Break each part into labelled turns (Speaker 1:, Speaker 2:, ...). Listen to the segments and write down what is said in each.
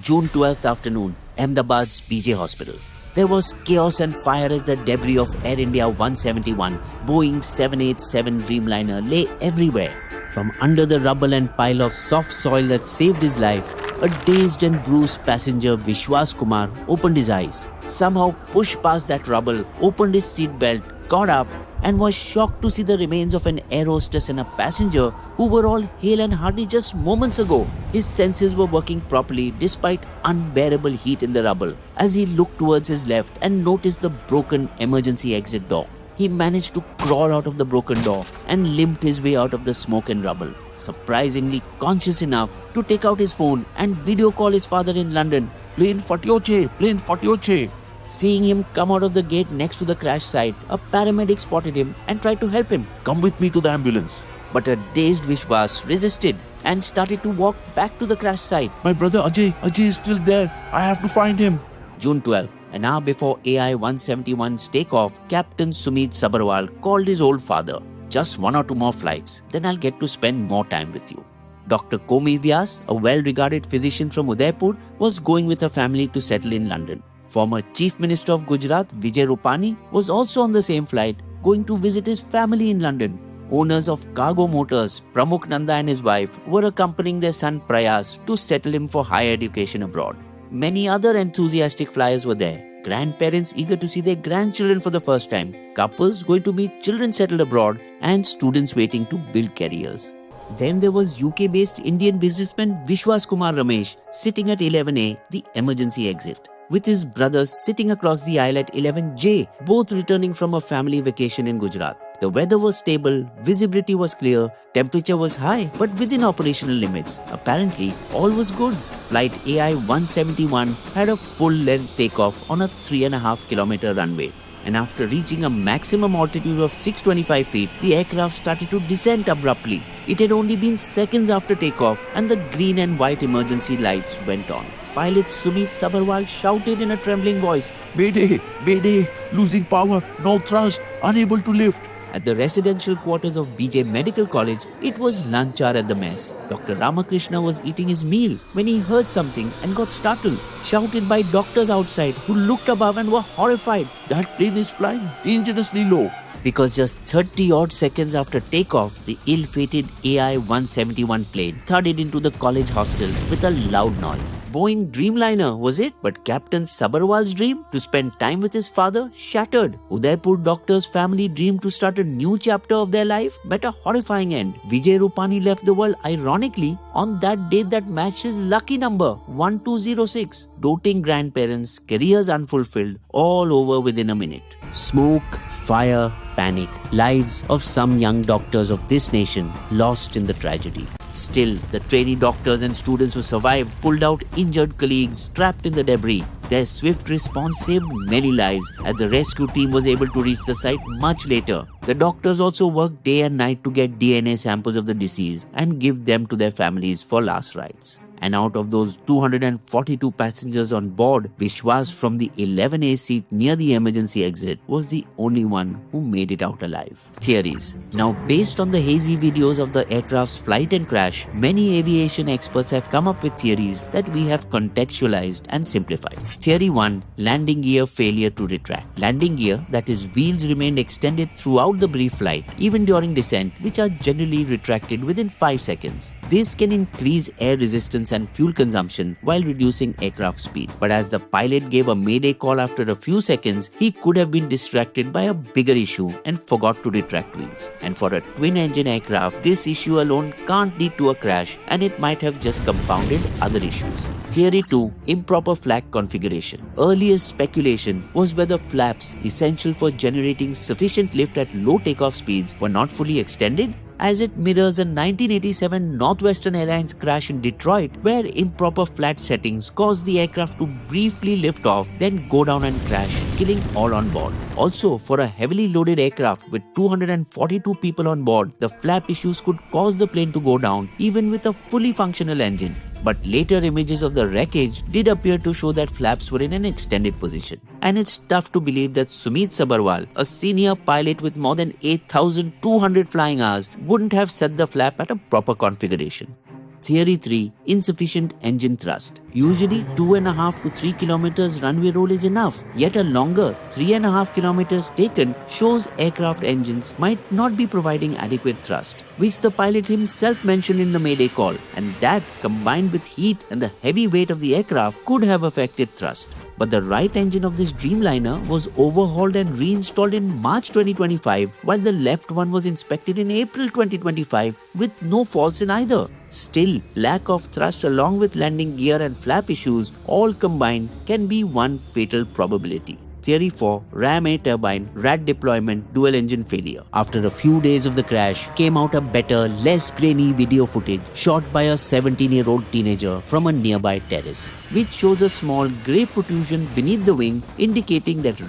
Speaker 1: June 12th afternoon, Ahmedabad's BJ Hospital. There was chaos and fire as the debris of Air India 171, Boeing 787 Dreamliner lay everywhere. From under the rubble and pile of soft soil that saved his life, a dazed and bruised passenger Vishwas Kumar opened his eyes, somehow pushed past that rubble, opened his seat belt, got up, and was shocked to see the remains of an air hostess and a passenger who were all hale and hearty just moments ago. His senses were working properly despite unbearable heat in the rubble as he looked towards his left and noticed the broken emergency exit door. He managed to crawl out of the broken door and limped his way out of the smoke and rubble, surprisingly conscious enough to take out his phone and video call his father in London. Plane Fatioche. Seeing him come out of the gate next to the crash site, a paramedic spotted him and tried to help him.
Speaker 2: Come with me to the ambulance.
Speaker 1: But a dazed Vishwas resisted and started to walk back to the crash site.
Speaker 2: My brother Ajay is still there. I have to find him.
Speaker 1: June 12th, an hour before AI 171's takeoff, Captain Sumit Sabharwal called his old father. Just 1 or 2 more flights, then I'll get to spend more time with you. Dr. Komi Vyas, a well-regarded physician from Udaipur, was going with her family to settle in London. Former Chief Minister of Gujarat, Vijay Rupani, was also on the same flight, going to visit his family in London. Owners of Cargo Motors, Pramukh Nanda and his wife, were accompanying their son Prayas to settle him for higher education abroad. Many other enthusiastic flyers were there. Grandparents eager to see their grandchildren for the first time, couples going to meet children settled abroad, and students waiting to build careers. Then there was UK-based Indian businessman Vishwas Kumar Ramesh sitting at 11A, the emergency exit, with his brothers sitting across the aisle at 11J, both returning from a family vacation in Gujarat. The weather was stable, visibility was clear, temperature was high but within operational limits. Apparently, all was good. Flight AI 171 had a full-length takeoff on a 3.5-kilometer runway. And after reaching a maximum altitude of 625 feet, the aircraft started to descend abruptly. It had only been seconds after takeoff and the green and white emergency lights went on. Pilot Sumit Sabharwal shouted in a trembling voice,
Speaker 2: Mayday, losing power, no thrust, unable to lift.
Speaker 1: At the residential quarters of BJ Medical College, it was lunch hour at the mess. Dr. Ramakrishna was eating his meal when he heard something and got startled, shouted by doctors outside who looked above and were horrified.
Speaker 2: That plane is flying dangerously low.
Speaker 1: Because just 30-odd seconds after takeoff, the ill-fated AI-171 plane thudded into the college hostel with a loud noise. Boeing Dreamliner, was it? But Captain Sabharwal's dream to spend time with his father shattered. Udaipur doctor's family dream to start a new chapter of their life met a horrifying end. Vijay Rupani left the world ironically on that date that matched his lucky number, 1206. Doting grandparents, careers unfulfilled, all over within a minute. Smoke, fire, panic, lives of some young doctors of this nation lost in the tragedy. Still, the trainee doctors and students who survived pulled out injured colleagues trapped in the debris. Their swift response saved many lives as the rescue team was able to reach the site much later. The doctors also worked day and night to get DNA samples of the deceased and give them to their families for last rites. And out of those 242 passengers on board, Vishwas from the 11A seat near the emergency exit was the only one who made it out alive. Theories. Now, based on the hazy videos of the aircraft's flight and crash, many aviation experts have come up with theories that we have contextualized and simplified. Theory 1. Landing gear failure to retract. Landing gear, that is, wheels remained extended throughout the brief flight, even during descent, which are generally retracted within 5 seconds. This can increase air resistance and fuel consumption while reducing aircraft speed. But as the pilot gave a mayday call after a few seconds, he could have been distracted by a bigger issue and forgot to retract wheels. And for a twin-engine aircraft, this issue alone can't lead to a crash, and it might have just compounded other issues. Theory 2. Improper flap configuration. Earliest speculation was whether flaps, essential for generating sufficient lift at low takeoff speeds, were not fully extended, as it mirrors a 1987 Northwestern Airlines crash in Detroit where improper flat settings caused the aircraft to briefly lift off, then go down and crash, killing all on board. Also, for a heavily loaded aircraft with 242 people on board, the flap issues could cause the plane to go down even with a fully functional engine. But later images of the wreckage did appear to show that flaps were in an extended position. And it's tough to believe that Sumit Sabharwal, a senior pilot with more than 8,200 flying hours, wouldn't have set the flap at a proper configuration. Theory 3. Insufficient engine thrust. Usually 2.5 to 3 kilometers runway roll is enough, yet a longer 3.5 kilometers taken shows aircraft engines might not be providing adequate thrust, which the pilot himself mentioned in the Mayday call, and that combined with heat and the heavy weight of the aircraft could have affected thrust. But the right engine of this Dreamliner was overhauled and reinstalled in March 2025, while the left one was inspected in April 2025 with no faults in either. Still, lack of thrust along with landing gear and flap issues all combined can be one fatal probability. Theory 4. Ram air turbine rat deployment dual engine failure. After a few days of the crash, came out a better, less grainy video footage shot by a 17-year-old teenager from a nearby terrace, which shows a small grey protrusion beneath the wing indicating that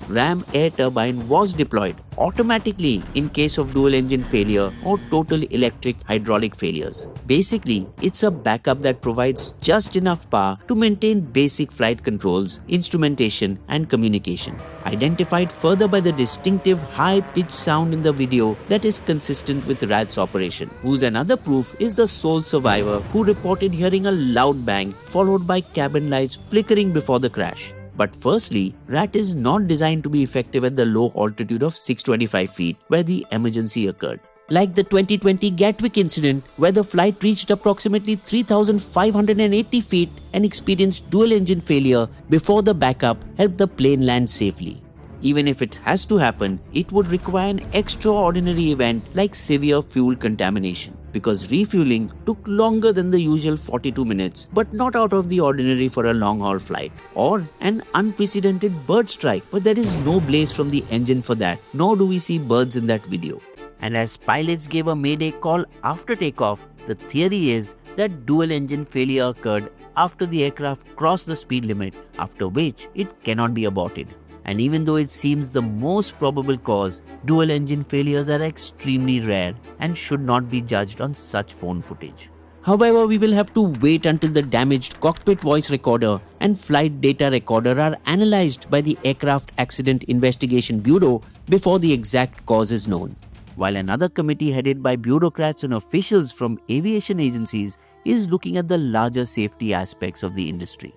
Speaker 1: ram air turbine was deployed automatically in case of dual engine failure or total electric hydraulic failures. Basically, it's a backup that provides just enough power to maintain basic flight controls, instrumentation and communication. Identified further by the distinctive high-pitched sound in the video that is consistent with rat's operation, whose another proof is the sole survivor who reported hearing a loud bang followed by cabin lights flickering before the crash. But firstly, RAT is not designed to be effective at the low altitude of 625 feet where the emergency occurred. Like the 2020 Gatwick incident where the flight reached approximately 3,580 feet and experienced dual engine failure before the backup helped the plane land safely. Even if it has to happen, it would require an extraordinary event like severe fuel contamination, because refueling took longer than the usual 42 minutes, but not out of the ordinary for a long-haul flight, or an unprecedented bird strike, but there is no blaze from the engine for that, nor do we see birds in that video. And as pilots gave a Mayday call after takeoff, the theory is that dual engine failure occurred after the aircraft crossed the speed limit, after which it cannot be aborted. And even though it seems the most probable cause, dual engine failures are extremely rare and should not be judged on such phone footage. However, we will have to wait until the damaged cockpit voice recorder and flight data recorder are analyzed by the Aircraft Accident Investigation Bureau before the exact cause is known. While another committee headed by bureaucrats and officials from aviation agencies is looking at the larger safety aspects of the industry.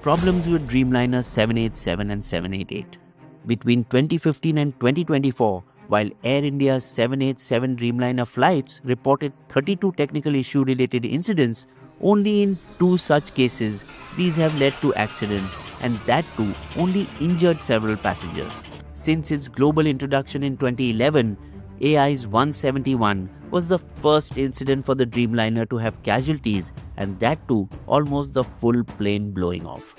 Speaker 1: Problems with Dreamliner 787 and 788. Between 2015 and 2024, while Air India's 787 Dreamliner flights reported 32 technical issue-related incidents, only in 2 such cases these have led to accidents, and that too only injured several passengers. Since its global introduction in 2011, AI's 171 was the first incident for the Dreamliner to have casualties, and that too almost the full plane blowing off.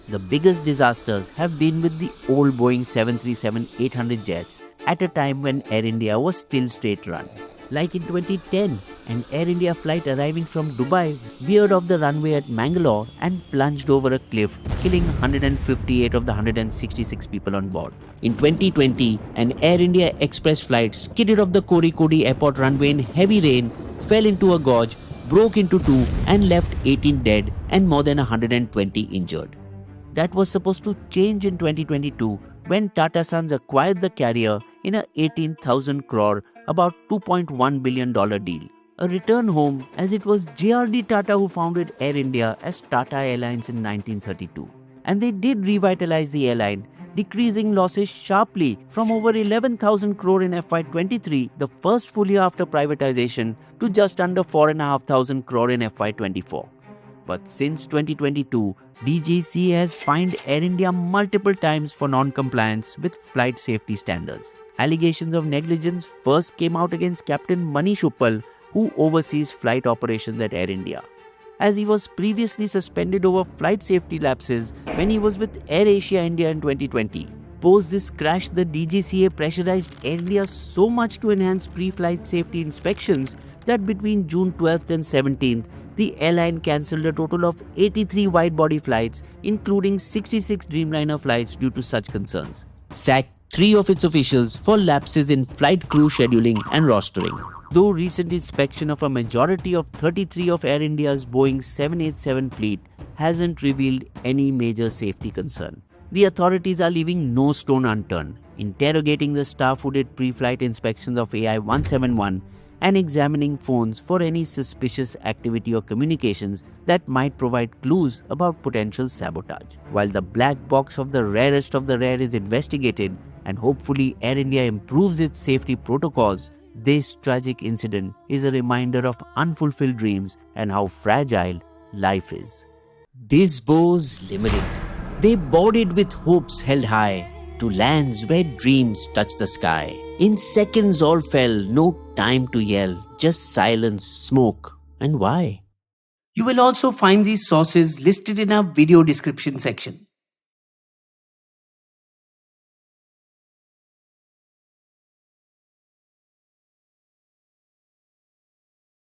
Speaker 1: The biggest disasters have been with the old Boeing 737-800 jets at a time when Air India was still straight run. Like in 2010, an Air India flight arriving from Dubai veered off the runway at Mangalore and plunged over a cliff, killing 158 of the 166 people on board. In 2020, an Air India Express flight skidded off the Kozhikode airport runway in heavy rain, fell into a gorge, broke into 2 and left 18 dead and more than 120 injured. That was supposed to change in 2022 when Tata Sons acquired the carrier in a 18,000 crore, about $2.1 billion deal. A return home, as it was J.R.D. Tata who founded Air India as Tata Airlines in 1932. And they did revitalize the airline, decreasing losses sharply from over 11,000 crore in FY23, the first full year after privatization, to just under 4,500 crore in FY24. But since 2022, DGCA has fined Air India multiple times for non-compliance with flight safety standards. Allegations of negligence first came out against Captain Manish Uppal, who oversees flight operations at Air India, as he was previously suspended over flight safety lapses when he was with Air Asia India in 2020. Post this crash, the DGCA pressurized Air India so much to enhance pre-flight safety inspections that between June 12th and 17th, the airline cancelled a total of 83 wide-body flights, including 66 Dreamliner flights due to such concerns. Sacked 3 of its officials for lapses in flight crew scheduling and rostering. Though recent inspection of a majority of 33 of Air India's Boeing 787 fleet hasn't revealed any major safety concern, the authorities are leaving no stone unturned, interrogating the staff who did pre-flight inspections of AI 171 and examining phones for any suspicious activity or communications that might provide clues about potential sabotage. While the black box of the rarest of the rare is investigated and hopefully Air India improves its safety protocols, this tragic incident is a reminder of unfulfilled dreams and how fragile life is. Bisbo's Limerick. They boarded with hopes held high to lands where dreams touch the sky. In seconds all fell, no time to yell, just silence, smoke, and why? You will also find these sources listed in our video description section.